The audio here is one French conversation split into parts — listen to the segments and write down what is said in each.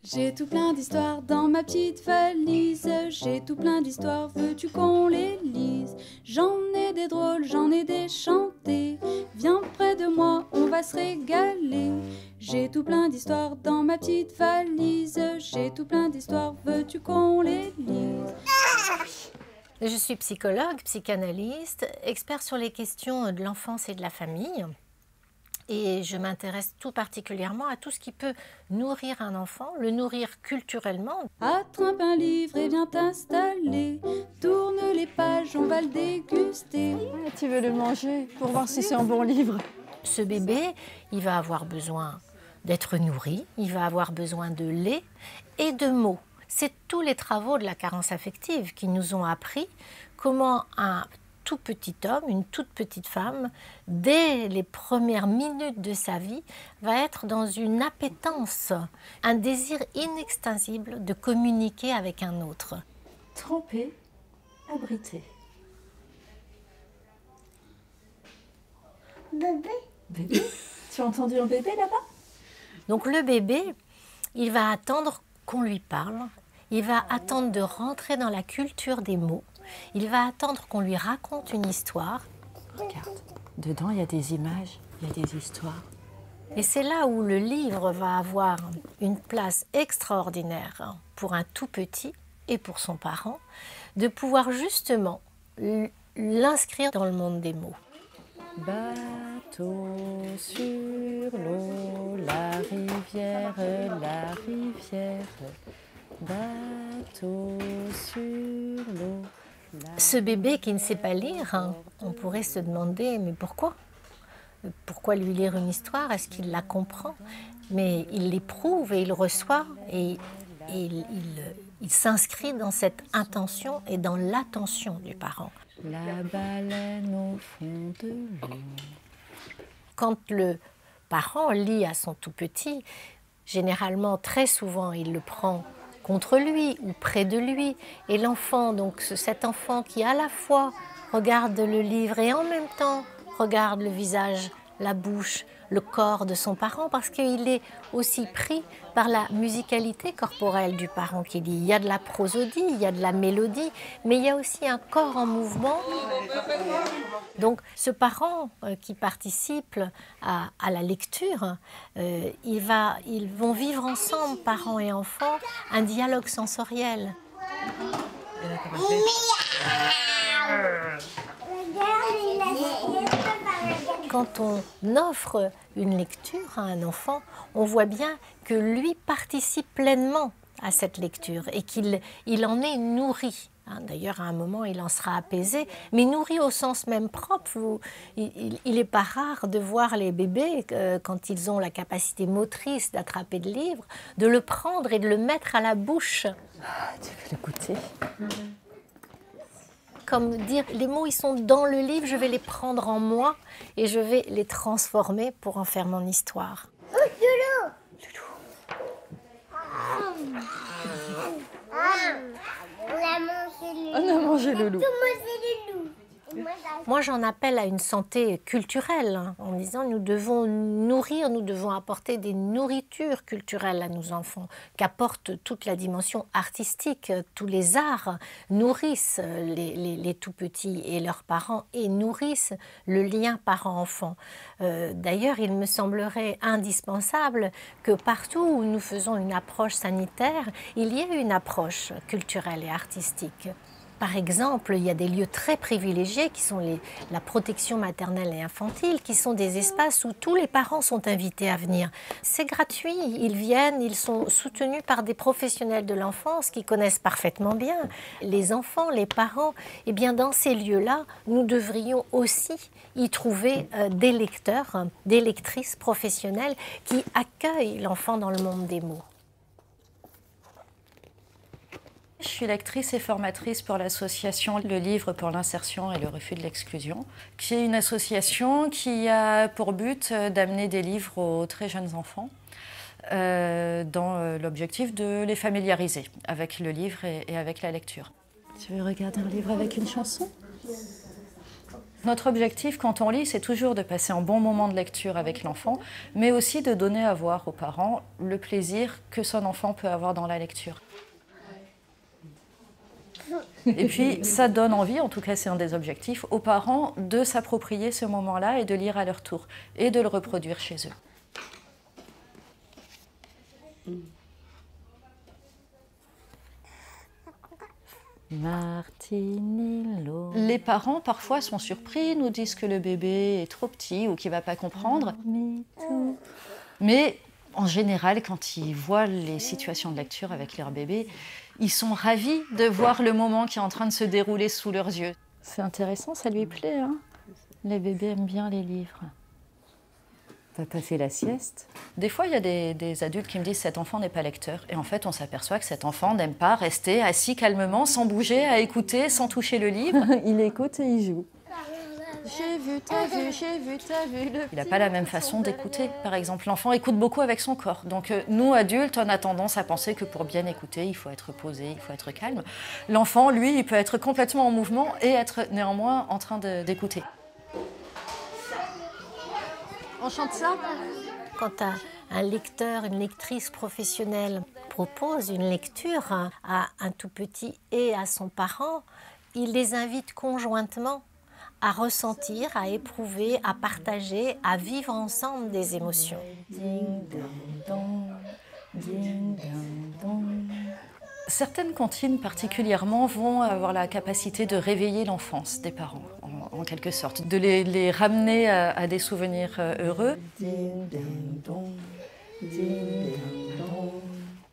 J'ai tout plein d'histoires dans ma petite valise. J'ai tout plein d'histoires, veux-tu qu'on les lise? J'en ai des drôles, j'en ai des chantés. Viens près de moi, on va se régaler. J'ai tout plein d'histoires dans ma petite valise. J'ai tout plein d'histoires, veux-tu qu'on les lise? Je suis psychologue, psychanalyste, expert sur les questions de l'enfance et de la famille. Et je m'intéresse tout particulièrement à tout ce qui peut nourrir un enfant, le nourrir culturellement. Attrape un livre et viens t'installer. Tourne les pages, on va le déguster. Ah, tu veux le manger pour voir si c'est un bon livre. Ce bébé, il va avoir besoin d'être nourri, il va avoir besoin de lait et de mots. C'est tous les travaux de la carence affective qui nous ont appris comment un tout petit homme, une toute petite femme, dès les premières minutes de sa vie, va être dans une appétence, un désir inextinguible de communiquer avec un autre. Trempé, abrité. Bébé. Bébé? Tu as entendu un bébé là-bas? Donc le bébé, il va attendre qu'on lui parle, il va attendre de rentrer dans la culture des mots, il va attendre qu'on lui raconte une histoire. Regarde, dedans il y a des images, il y a des histoires. Et c'est là où le livre va avoir une place extraordinaire pour un tout petit et pour son parent, de pouvoir justement l'inscrire dans le monde des mots. Bateau sur l'eau, la rivière, bateau sur l'eau. Ce bébé qui ne sait pas lire, on pourrait se demander, mais pourquoi? Pourquoi lui lire une histoire? Est-ce qu'il la comprend? Mais il l'éprouve et il reçoit et il s'inscrit dans cette intention et dans l'attention du parent. La baleine au fond de l'eau. Quand le parent lit à son tout petit, généralement, très souvent, il le prend contre lui ou près de lui. Et l'enfant, donc cet enfant qui à la fois regarde le livre et en même temps regarde le visage, la bouche, le corps de son parent, parce qu'il est aussi pris par la musicalité corporelle du parent qui lit. Il y a de la prosodie, il y a de la mélodie, mais il y a aussi un corps en mouvement. Donc ce parent qui participe à la lecture, ils vont vivre ensemble, parents et enfants, un dialogue sensoriel. Quand on offre une lecture à un enfant, on voit bien que lui participe pleinement à cette lecture et qu'il en est nourri. D'ailleurs, à un moment, il en sera apaisé, mais nourri au sens même propre. Il n'est pas rare de voir les bébés, quand ils ont la capacité motrice d'attraper le livre, de le prendre et de le mettre à la bouche. Ah, tu veux le goûter? Comme dire, les mots, ils sont dans le livre, je vais les prendre en moi et je vais les transformer pour en faire mon histoire. Oh, Loulou. On a mangé Loulou. Moi, j'en appelle à une santé culturelle, en disant nous devons nourrir, nous devons apporter des nourritures culturelles à nos enfants, qu'apporte toute la dimension artistique. Tous les arts nourrissent les tout-petits et leurs parents et nourrissent le lien parent-enfant. D'ailleurs, il me semblerait indispensable que partout où nous faisons une approche sanitaire, il y ait une approche culturelle et artistique. Par exemple, il y a des lieux très privilégiés qui sont la protection maternelle et infantile, qui sont des espaces où tous les parents sont invités à venir. C'est gratuit, ils viennent, ils sont soutenus par des professionnels de l'enfance qui connaissent parfaitement bien les enfants, les parents. Et bien dans ces lieux-là, nous devrions aussi y trouver des lecteurs, des lectrices professionnelles qui accueillent l'enfant dans le monde des mots. Je suis lectrice et formatrice pour l'association Le Livre pour l'insertion et le refus de l'exclusion, qui est une association qui a pour but d'amener des livres aux très jeunes enfants dans l'objectif de les familiariser avec le livre et avec la lecture. Tu veux regarder un livre avec une chanson? Notre objectif quand on lit, c'est toujours de passer un bon moment de lecture avec l'enfant, mais aussi de donner à voir aux parents le plaisir que son enfant peut avoir dans la lecture. Et puis, ça donne envie, en tout cas c'est un des objectifs, aux parents de s'approprier ce moment-là et de lire à leur tour, et de le reproduire chez eux. Martinillo. Les parents, parfois, sont surpris, nous disent que le bébé est trop petit ou qu'il ne va pas comprendre. Mais en général, quand ils voient les situations de lecture avec leur bébé, ils sont ravis de voir le moment qui est en train de se dérouler sous leurs yeux. C'est intéressant, ça lui plaît, hein? Les bébés aiment bien les livres. Papa fait la sieste. Des fois, il y a des adultes qui me disent « cet enfant n'est pas lecteur ». Et en fait, on s'aperçoit que cet enfant n'aime pas rester assis calmement, sans bouger, à écouter, sans toucher le livre. Il écoute et il joue. J'ai vu, t'as vu, j'ai vu, t'as vu. Il n'a pas la même façon d'écouter, par exemple. L'enfant écoute beaucoup avec son corps. Donc nous, adultes, on a tendance à penser que pour bien écouter, il faut être posé, il faut être calme. L'enfant, lui, il peut être complètement en mouvement et être néanmoins en train d'écouter. On chante ça? Quand un lecteur, une lectrice professionnelle propose une lecture à un tout petit et à son parent, il les invite conjointement à ressentir, à éprouver, à partager, à vivre ensemble des émotions. Certaines comptines particulièrement vont avoir la capacité de réveiller l'enfance des parents, en quelque sorte, de les ramener à des souvenirs heureux.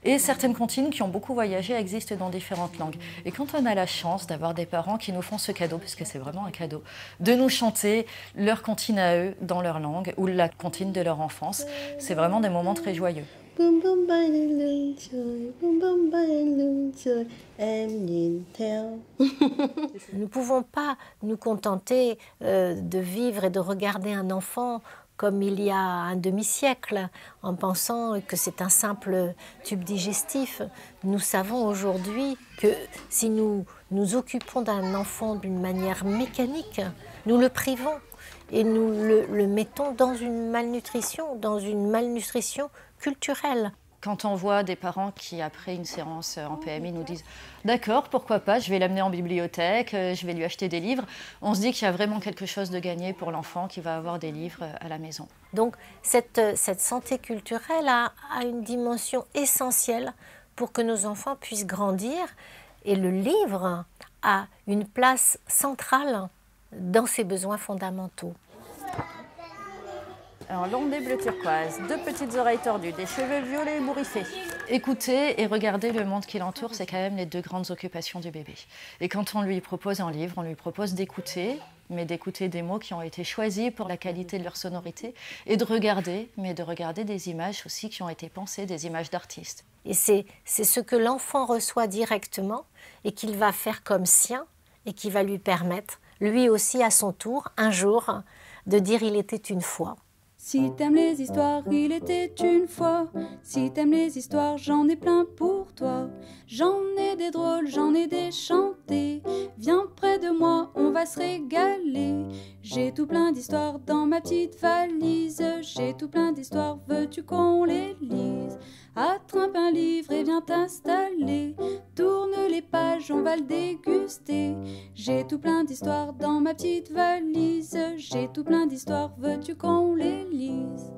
Et certaines comptines qui ont beaucoup voyagé existent dans différentes langues. Et quand on a la chance d'avoir des parents qui nous font ce cadeau, parce que c'est vraiment un cadeau, de nous chanter leur comptine à eux dans leur langue ou la comptine de leur enfance, c'est vraiment des moments très joyeux. Nous ne pouvons pas nous contenter de vivre et de regarder un enfant comme il y a un demi-siècle, en pensant que c'est un simple tube digestif. Nous savons aujourd'hui que si nous nous occupons d'un enfant d'une manière mécanique, nous le privons et nous le mettons dans une malnutrition culturelle. Quand on voit des parents qui, après une séance en PMI, nous disent « D'accord, pourquoi pas, je vais l'amener en bibliothèque, je vais lui acheter des livres », on se dit qu'il y a vraiment quelque chose de gagné pour l'enfant qui va avoir des livres à la maison. Donc cette santé culturelle a une dimension essentielle pour que nos enfants puissent grandir, et le livre a une place centrale dans ses besoins fondamentaux. Alors, long nez bleu turquoise, 2 petites oreilles tordues, des cheveux violets ébouriffés. Écouter et regarder le monde qui l'entoure, c'est quand même les 2 grandes occupations du bébé. Et quand on lui propose un livre, on lui propose d'écouter, mais d'écouter des mots qui ont été choisis pour la qualité de leur sonorité, et de regarder, mais de regarder des images aussi qui ont été pensées, des images d'artistes. Et c'est ce que l'enfant reçoit directement et qu'il va faire comme sien et qui va lui permettre, lui aussi à son tour, un jour, de dire « il était une fois ». Si t'aimes les histoires, il était une fois. Si t'aimes les histoires, j'en ai plein pour toi. J'en ai des drôles, j'en ai des chantés. Viens près de moi, on va se régaler. J'ai tout plein d'histoires dans ma petite valise. J'ai tout plein d'histoires, veux-tu qu'on les lise? Attrape un livre et viens t'installer. Tourne les pages, on va le déguster. J'ai tout plein d'histoires dans ma petite valise. J'ai tout plein d'histoires, veux-tu qu'on les lise?